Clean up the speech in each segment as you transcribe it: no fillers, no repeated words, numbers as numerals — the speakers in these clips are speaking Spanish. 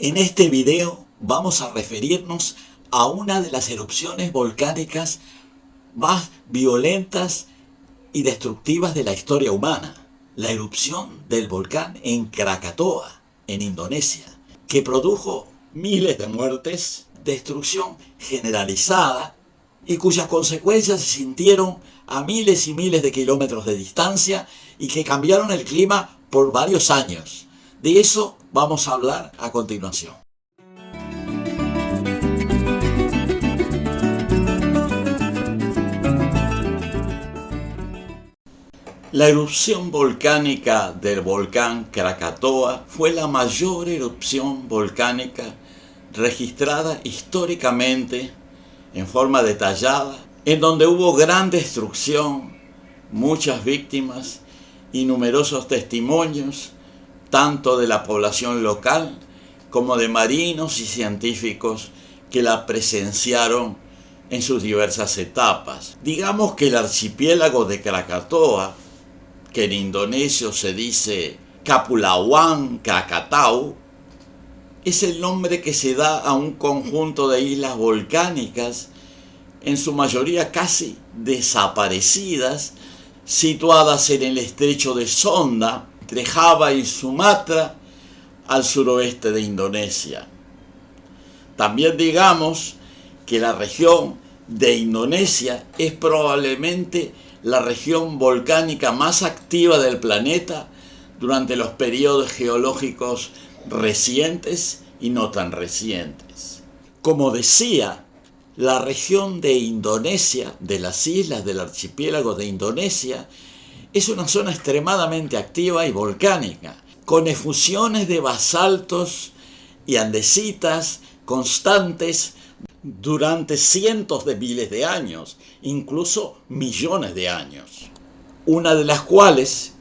En este video vamos a referirnos a una de las erupciones volcánicas más violentas y destructivas de la historia humana, la erupción del volcán en Krakatoa, en Indonesia, que produjo miles de muertes, destrucción generalizada y cuyas consecuencias se sintieron a miles y miles de kilómetros de distancia y que cambiaron el clima por varios años. De eso vamos a hablar a continuación. La erupción volcánica del volcán Krakatoa fue la mayor erupción volcánica registrada históricamente en forma detallada, en donde hubo gran destrucción, muchas víctimas y numerosos testimonios, tanto de la población local como de marinos y científicos que la presenciaron en sus diversas etapas. Digamos que el archipiélago de Krakatoa, que en indonesio se dice Kepulauan Krakatau, es el nombre que se da a un conjunto de islas volcánicas, en su mayoría casi desaparecidas, situadas en el estrecho de Sonda, entre Java y Sumatra, al suroeste de Indonesia. También digamos que la región de Indonesia es probablemente la región volcánica más activa del planeta durante los periodos geológicos recientes y no tan recientes. Como decía, la región de Indonesia, de las islas del archipiélago de Indonesia, es una zona extremadamente activa y volcánica, con efusiones de basaltos y andesitas constantes durante cientos de miles de años, incluso millones de años. Una de las cuales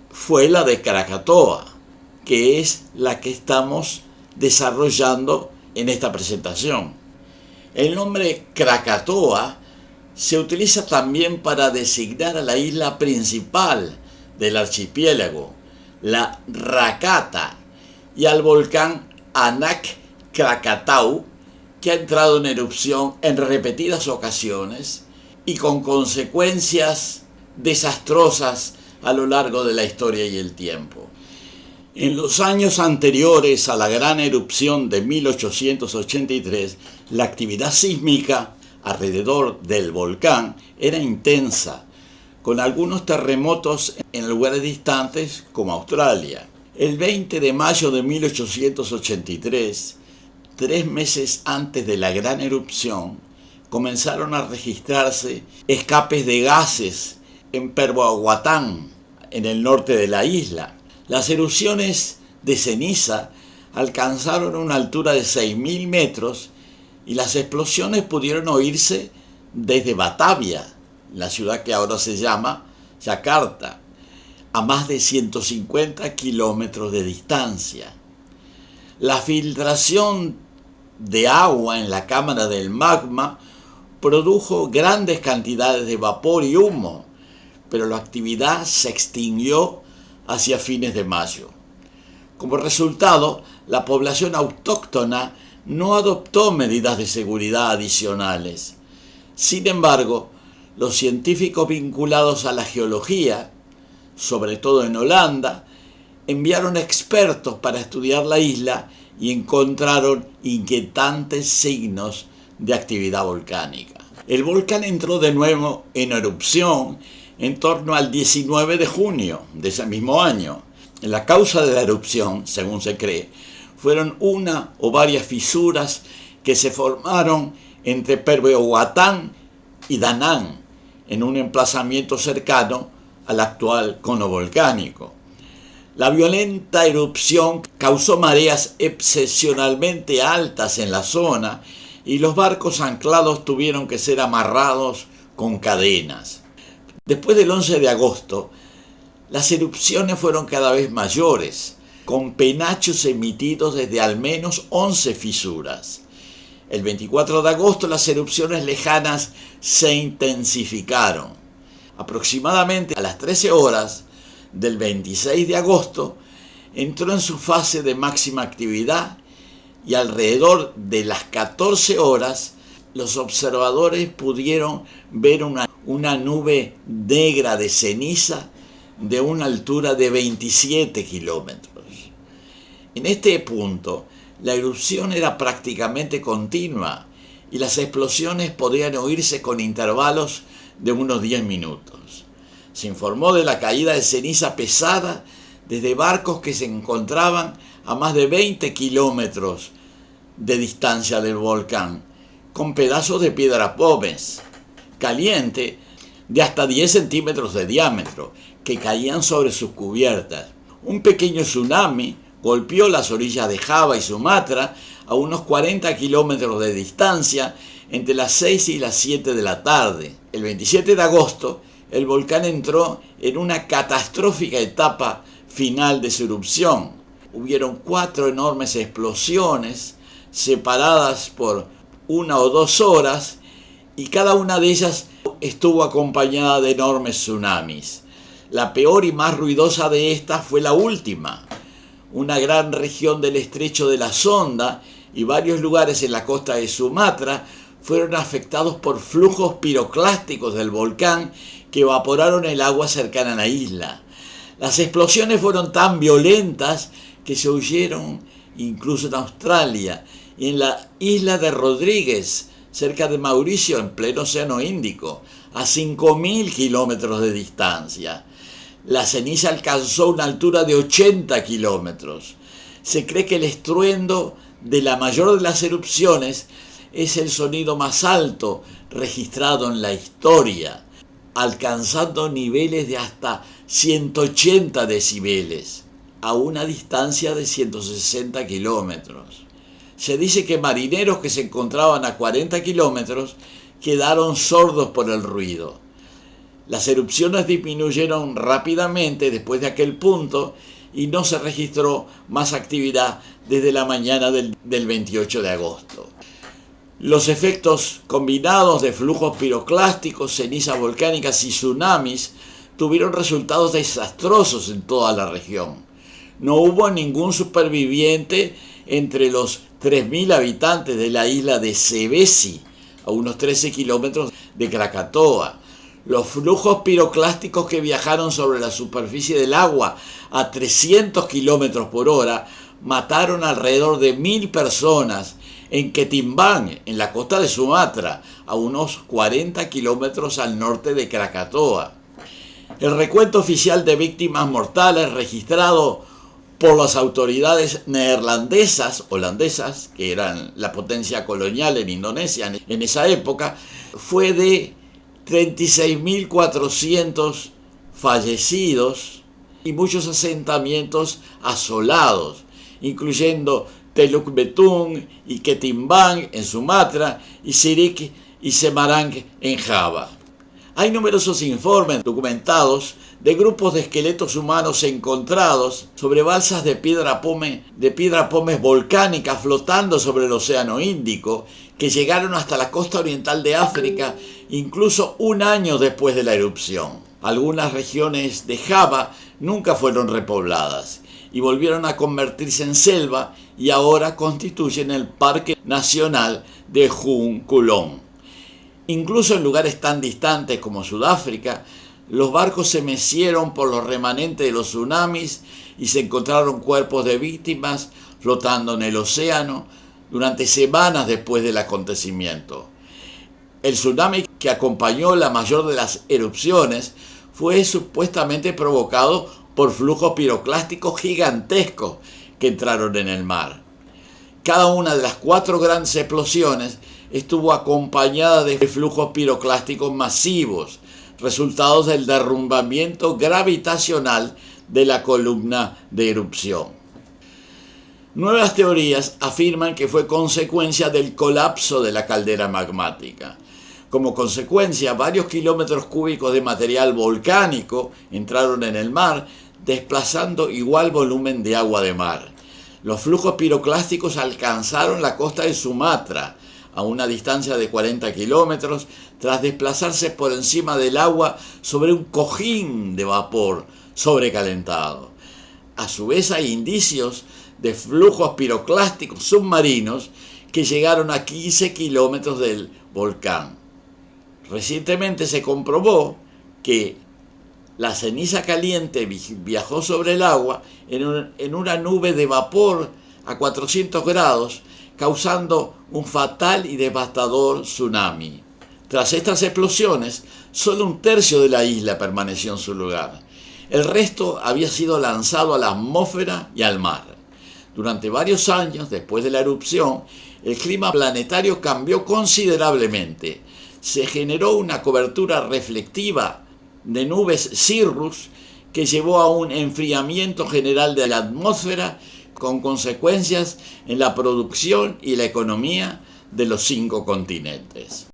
fue la de Krakatoa, que es la que estamos desarrollando en esta presentación. El nombre Krakatoa se utiliza también para designar a la isla principal del archipiélago, la Rakata, y al volcán Anak Krakatau, que ha entrado en erupción en repetidas ocasiones y con consecuencias desastrosas a lo largo de la historia y el tiempo. En los años anteriores a la gran erupción de 1883, la actividad sísmica alrededor del volcán era intensa, con algunos terremotos en lugares distantes como Australia. El 20 de mayo de 1883, 3 meses antes de la gran erupción, comenzaron a registrarse escapes de gases en Perbuaguatán, en el norte de la isla. Las erupciones de ceniza alcanzaron una altura de 6.000 metros y las explosiones pudieron oírse desde Batavia, la ciudad que ahora se llama Yakarta, a más de 150 kilómetros de distancia. La filtración de agua en la cámara del magma produjo grandes cantidades de vapor y humo, pero la actividad se extinguió hacia fines de mayo. Como resultado, la población autóctona no adoptó medidas de seguridad adicionales. Sin embargo, los científicos vinculados a la geología, sobre todo en Holanda, enviaron expertos para estudiar la isla y encontraron inquietantes signos de actividad volcánica. El volcán entró de nuevo en erupción en torno al 19 de junio de ese mismo año. La causa de la erupción, según se cree, fueron una o varias fisuras que se formaron entre Perbuaguatán y Da Nang, en un emplazamiento cercano al actual cono volcánico. La violenta erupción causó mareas excepcionalmente altas en la zona y los barcos anclados tuvieron que ser amarrados con cadenas. Después del 11 de agosto, las erupciones fueron cada vez mayores, con penachos emitidos desde al menos 11 fisuras. El 24 de agosto las erupciones lejanas se intensificaron. Aproximadamente a las 13 horas del 26 de agosto entró en su fase de máxima actividad y alrededor de las 14 horas los observadores pudieron ver una nube negra de ceniza de una altura de 27 kilómetros. En este punto, la erupción era prácticamente continua y las explosiones podían oírse con intervalos de unos 10 minutos. Se informó de la caída de ceniza pesada desde barcos que se encontraban a más de 20 kilómetros de distancia del volcán, con pedazos de piedra pómez caliente de hasta 10 centímetros de diámetro que caían sobre sus cubiertas. Un pequeño tsunami golpeó las orillas de Java y Sumatra a unos 40 kilómetros de distancia entre las 6 y las 7 de la tarde. El 27 de agosto, el volcán entró en una catastrófica etapa final de su erupción. Hubieron 4 enormes explosiones separadas por 1 o 2 horas y cada una de ellas estuvo acompañada de enormes tsunamis. La peor y más ruidosa de estas fue la última. Una gran región del estrecho de la Sonda y varios lugares en la costa de Sumatra fueron afectados por flujos piroclásticos del volcán que evaporaron el agua cercana a la isla. Las explosiones fueron tan violentas que se oyeron incluso en Australia y en la isla de Rodríguez, cerca de Mauricio, en pleno Océano Índico, a 5.000 kilómetros de distancia. La ceniza alcanzó una altura de 80 kilómetros. Se cree que el estruendo de la mayor de las erupciones es el sonido más alto registrado en la historia, alcanzando niveles de hasta 180 decibeles, a una distancia de 160 kilómetros. Se dice que marineros que se encontraban a 40 kilómetros quedaron sordos por el ruido. Las erupciones disminuyeron rápidamente después de aquel punto y no se registró más actividad desde la mañana del 28 de agosto. Los efectos combinados de flujos piroclásticos, cenizas volcánicas y tsunamis tuvieron resultados desastrosos en toda la región. No hubo ningún superviviente entre los 3.000 habitantes de la isla de Sebesi, a unos 13 kilómetros de Krakatoa. Los flujos piroclásticos que viajaron sobre la superficie del agua a 300 kilómetros por hora mataron alrededor de 1.000 personas en Ketimbang, en la costa de Sumatra, a unos 40 kilómetros al norte de Krakatoa. El recuento oficial de víctimas mortales registrado por las autoridades holandesas, que eran la potencia colonial en Indonesia en esa época, fue de 36.400 fallecidos y muchos asentamientos asolados, incluyendo Teluk Betung y Ketimbang en Sumatra y Sirik y Semarang en Java. Hay numerosos informes documentados de grupos de esqueletos humanos encontrados sobre balsas de piedra pómez volcánica flotando sobre el Océano Índico que llegaron hasta la costa oriental de África incluso un año después de la erupción. Algunas regiones de Java nunca fueron repobladas y volvieron a convertirse en selva y ahora constituyen el Parque Nacional de Ujung Kulon. Incluso en lugares tan distantes como Sudáfrica, los barcos se mecieron por los remanentes de los tsunamis y se encontraron cuerpos de víctimas flotando en el océano durante semanas después del acontecimiento. El tsunami que acompañó la mayor de las erupciones fue supuestamente provocado por flujos piroclásticos gigantescos que entraron en el mar. Cada una de las 4 grandes explosiones estuvo acompañada de flujos piroclásticos masivos, resultados del derrumbamiento gravitacional de la columna de erupción. Nuevas teorías afirman que fue consecuencia del colapso de la caldera magmática. Como consecuencia, varios kilómetros cúbicos de material volcánico entraron en el mar, desplazando igual volumen de agua de mar. Los flujos piroclásticos alcanzaron la costa de Sumatra, a una distancia de 40 kilómetros, tras desplazarse por encima del agua sobre un cojín de vapor sobrecalentado. A su vez hay indicios de flujos piroclásticos submarinos que llegaron a 15 kilómetros del volcán. Recientemente se comprobó que la ceniza caliente viajó sobre el agua en una nube de vapor a 400 grados, causando un fatal y devastador tsunami. Tras estas explosiones, solo un tercio de la isla permaneció en su lugar. El resto había sido lanzado a la atmósfera y al mar. Durante varios años después de la erupción, el clima planetario cambió considerablemente. Se generó una cobertura reflectiva de nubes cirrus que llevó a un enfriamiento general de la atmósfera con consecuencias en la producción y la economía de los 5 continentes.